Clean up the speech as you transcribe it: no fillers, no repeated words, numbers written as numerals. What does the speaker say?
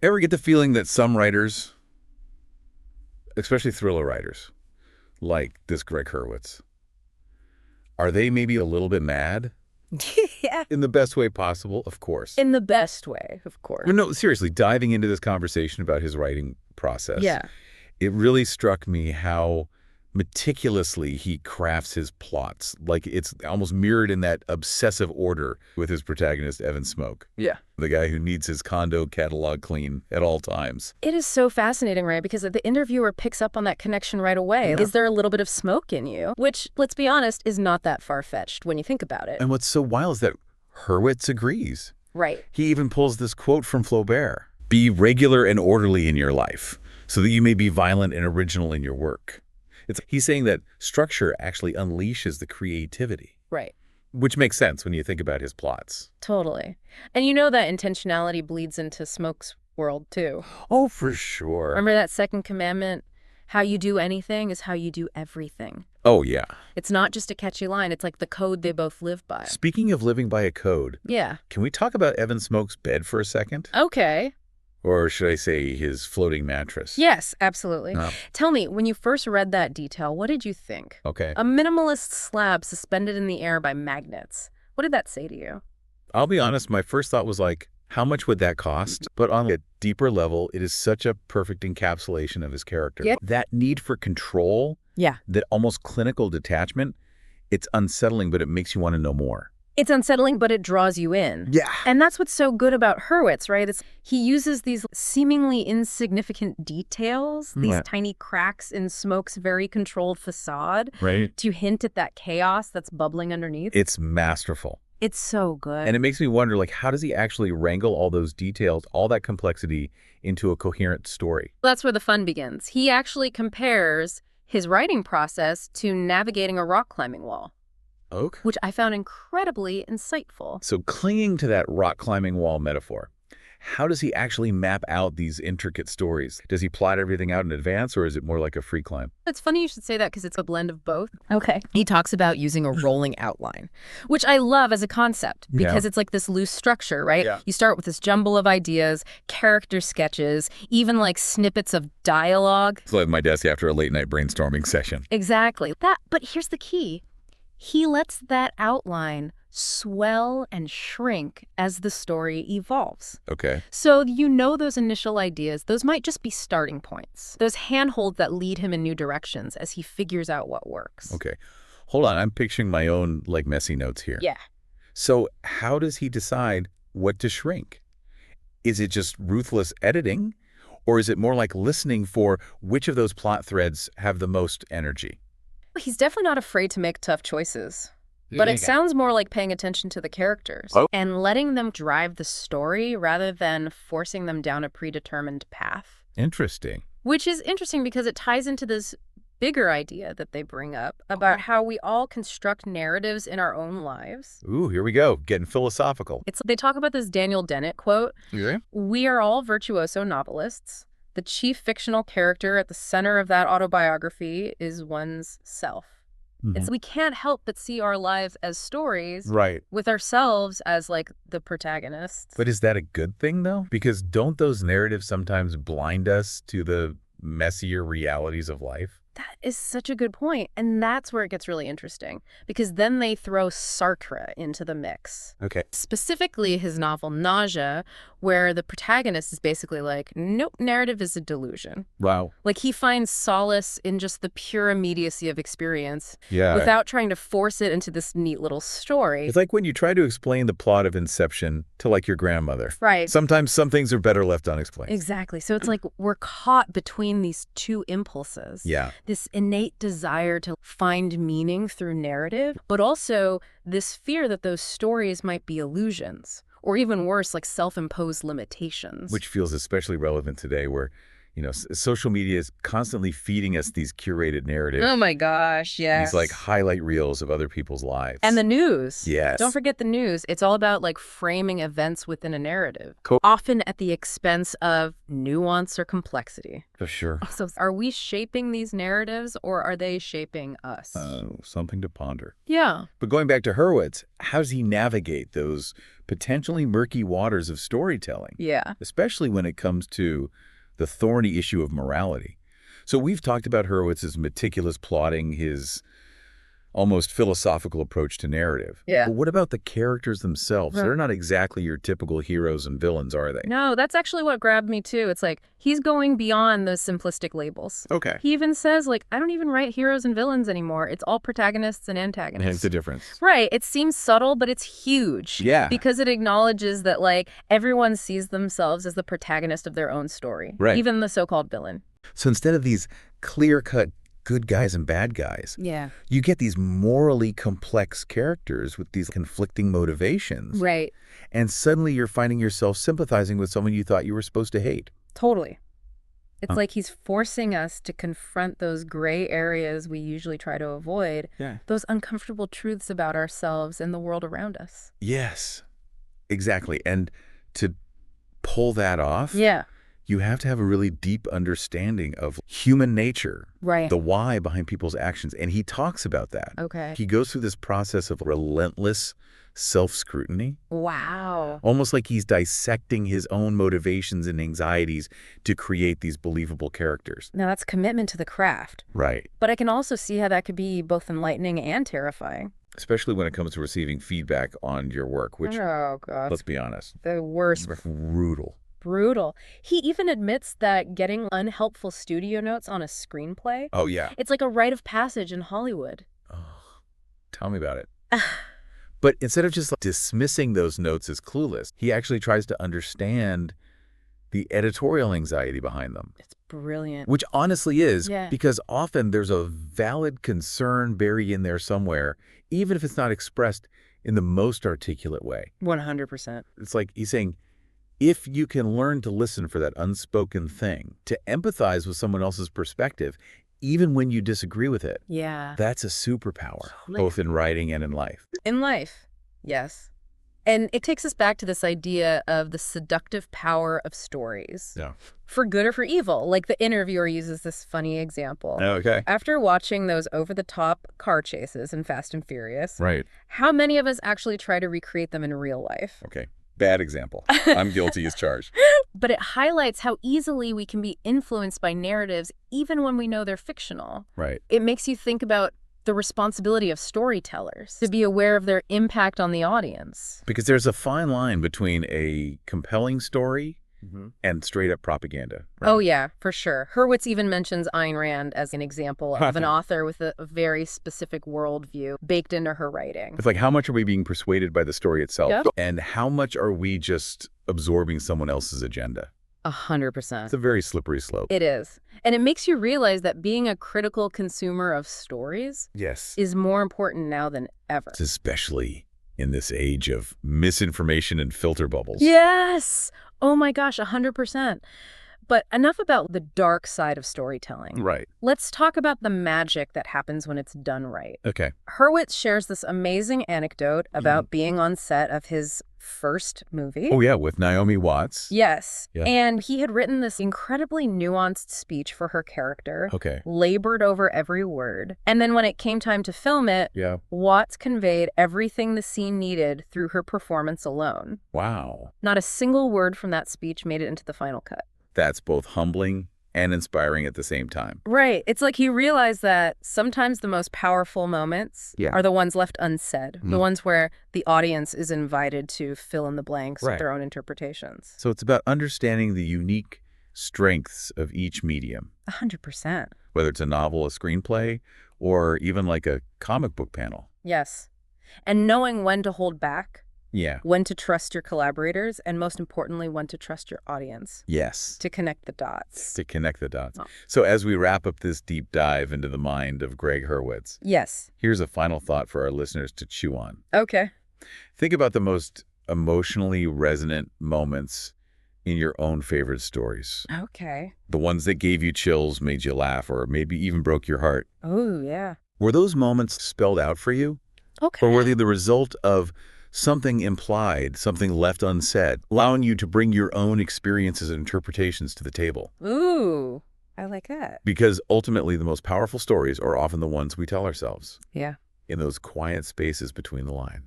Ever get the feeling that some writers, especially thriller writers, like this Gregg Hurwitz, are they maybe a little bit mad? Yeah. In the best way possible, of course. In the best way, of course. No, seriously, diving into this conversation about his writing process, Yeah. it really struck me how meticulously he crafts his plots. Like it's almost mirrored in that obsessive order with his protagonist, Evan Smoke. Yeah. The guy who needs his condo catalog clean at all times. It is so fascinating, right? Because the interviewer picks up on that connection right away. Yeah. Is there a little bit of smoke in you? Which, let's be honest, is not that far-fetched when you think about it. And what's so wild is that Hurwitz agrees. Right. He even pulls this quote from Flaubert. Be regular and orderly in your life, so that you may be violent and original in your work. He's saying that structure actually unleashes the creativity. Right. Which makes sense when you think about his plots. Totally. And you know that intentionality bleeds into Smoke's world, too. Oh, for sure. Remember that second commandment? How you do anything is how you do everything. Oh, yeah. It's not just a catchy line. It's like the code they both live by. Speaking of living by a code, Yeah. can we talk about Evan Smoke's bed for a second? Okay. Or should I say his floating mattress? Yes, absolutely. Oh. Tell me, when you first read that detail, what did you think? Okay. A minimalist slab suspended in the air by magnets. What did that say to you? I'll be honest, my first thought was like, how much would that cost? But on a deeper level, it is such a perfect encapsulation of his character. Yep. That need for control, Yeah. that almost clinical detachment, it's unsettling, but it makes you want to know more. It's unsettling, but it draws you in. Yeah. And that's what's so good about Hurwitz, right? He uses these seemingly insignificant details, these Yeah. tiny cracks in Smoke's very controlled facade, Right. to hint at that chaos that's bubbling underneath. It's masterful. It's so good. And it makes me wonder, like, how does he actually wrangle all those details, all that complexity into a coherent story? That's where the fun begins. He actually compares his writing process to navigating a rock climbing wall, Okay. which I found incredibly insightful. So clinging to that rock climbing wall metaphor, how does he actually map out these intricate stories? Does he plot everything out in advance, or is it more like a free climb? It's funny you should say that because it's a blend of both. Okay. He talks about using a rolling outline, which I love as a concept because it's like this loose structure, right? Yeah. You start with this jumble of ideas, character sketches, even like snippets of dialogue. It's like my desk after a late night brainstorming session. Exactly. But here's the key. He lets that outline swell and shrink as the story evolves. Okay. So you know those initial ideas, those might just be starting points. Those handholds that lead him in new directions as he figures out what works. Okay. Hold on. I'm picturing my own, like, messy notes here. Yeah. So how does he decide what to shrink? Is it just ruthless editing? Or is it more like listening for which of those plot threads have the most energy? He's definitely not afraid to make tough choices. But it sounds more like paying attention to the characters and letting them drive the story rather than forcing them down a predetermined path. Interesting. Which is interesting because it ties into this bigger idea that they bring up about how we all construct narratives in our own lives. Ooh, here we go. Getting philosophical. They talk about this Daniel Dennett quote. Okay. We are all virtuoso novelists. The chief fictional character at the center of that autobiography is one's self. And so we can't help but see our lives as stories, Right. with ourselves as like the protagonists. But is that a good thing, though? Because don't those narratives sometimes blind us to the messier realities of life? That is such a good point. And that's where it gets really interesting, because then they throw Sartre into the mix. Okay. Specifically his novel Nausea, where the protagonist is basically like, nope, narrative is a delusion. Wow. Like he finds solace in just the pure immediacy of experience Yeah. without trying to force it into this neat little story. It's like when you try to explain the plot of Inception to, like, your grandmother. Right. Sometimes some things are better left unexplained. Exactly. So it's like we're caught between these two impulses. Yeah. This innate desire to find meaning through narrative, but also this fear that those stories might be illusions, or even worse, like self-imposed limitations. Which feels especially relevant today where, you know, social media is constantly feeding us these curated narratives. Oh my gosh, yes. These, like, highlight reels of other people's lives. And the news. Yes. Don't forget the news. It's all about like framing events within a narrative, Cool. often at the expense of nuance or complexity. For sure. So are we shaping these narratives or are they shaping us? Something to ponder. Yeah. But going back to Hurwitz, how does he navigate those potentially murky waters of storytelling. Yeah. Especially when it comes to the thorny issue of morality. So we've talked about Hurwitz's meticulous plotting, his almost philosophical approach to narrative. Yeah. But what about the characters themselves? They're not exactly your typical heroes and villains, are they? No, that's actually what grabbed me too. It's like he's going beyond those simplistic labels. Okay. He even says, like, I don't even write heroes and villains anymore. It's all protagonists and antagonists. Hence the difference. Right. It seems subtle, but it's huge. Yeah. Because it acknowledges that, like, everyone sees themselves as the protagonist of their own story. Right. Even the so-called villain. So instead of these clear-cut good guys and bad guys, Yeah. you get these morally complex characters with these conflicting motivations. Right. And suddenly you're finding yourself sympathizing with someone you thought you were supposed to hate. Totally. It's like he's forcing us to confront those gray areas we usually try to avoid, those uncomfortable truths about ourselves and the world around us. Yes, exactly. And to pull that off, you have to have a really deep understanding of human nature, Right. the why behind people's actions. And he talks about that. Okay. He goes through this process of relentless self-scrutiny, Wow. almost like he's dissecting his own motivations and anxieties to create these believable characters. Now, that's commitment to the craft. Right. But I can also see how that could be both enlightening and terrifying. Especially when it comes to receiving feedback on your work, which, Oh, God. let's be honest, The worst. brutal. Brutal. He even admits that getting unhelpful studio notes on a screenplay, Oh, yeah. it's like a rite of passage in Hollywood. Oh, tell me about it. But instead of just dismissing those notes as clueless, he actually tries to understand the editorial anxiety behind them. It's brilliant. Which honestly is, Yeah. because often there's a valid concern buried in there somewhere, even if it's not expressed in the most articulate way. 100%. It's like he's saying, if you can learn to listen for that unspoken thing, to empathize with someone else's perspective, even when you disagree with it, Yeah. that's a superpower, Totally. both in writing and in life. In life, yes. And it takes us back to this idea of the seductive power of stories. Yeah. For good or for evil. Like the interviewer uses this funny example. Okay. After watching those over-the-top car chases in Fast and Furious, Right. how many of us actually try to recreate them in real life? Okay. Bad example. I'm guilty as charged. But it highlights how easily we can be influenced by narratives even when we know they're fictional. Right. It makes you think about the responsibility of storytellers to be aware of their impact on the audience. Because there's a fine line between a compelling story and straight up propaganda. Right? Oh, yeah, for sure. Hurwitz even mentions Ayn Rand as an example of an author with a very specific worldview baked into her writing. It's like, how much are we being persuaded by the story itself? Yep. And how much are we just absorbing someone else's agenda? 100%. It's a very slippery slope. It is. And it makes you realize that being a critical consumer of stories Yes. is more important now than ever. Especially in this age of misinformation and filter bubbles. Yes! Oh my gosh, 100%. But enough about the dark side of storytelling. Right. Let's talk about the magic that happens when it's done right. Okay. Hurwitz shares this amazing anecdote about being on set of his first movie. Oh, yeah, with Naomi Watts. Yes. Yeah. And he had written this incredibly nuanced speech for her character, Okay. labored over every word. And then when it came time to film it, Yeah. Watts conveyed everything the scene needed through her performance alone. Wow. Not a single word from that speech made it into the final cut. That's both humbling and inspiring at the same time. Right. It's like he realized that sometimes the most powerful moments are the ones left unsaid, the ones where the audience is invited to fill in the blanks with their own interpretations. So it's about understanding the unique strengths of each medium, 100%. whether it's a novel, a screenplay, or even like a comic book panel. Yes. And knowing when to hold back, Yeah. when to trust your collaborators, and most importantly, when to trust your audience Yes. to connect the dots. To connect the dots. Oh. So as we wrap up this deep dive into the mind of Gregg Hurwitz, Yes. here's a final thought for our listeners to chew on. Okay. Think about the most emotionally resonant moments in your own favorite stories. Okay. The ones that gave you chills, made you laugh, or maybe even broke your heart. Oh, yeah. Were those moments spelled out for you? Okay. Or were they the result of something implied, something left unsaid, allowing you to bring your own experiences and interpretations to the table? Ooh, I like that. Because ultimately, the most powerful stories are often the ones we tell ourselves Yeah. in those quiet spaces between the lines.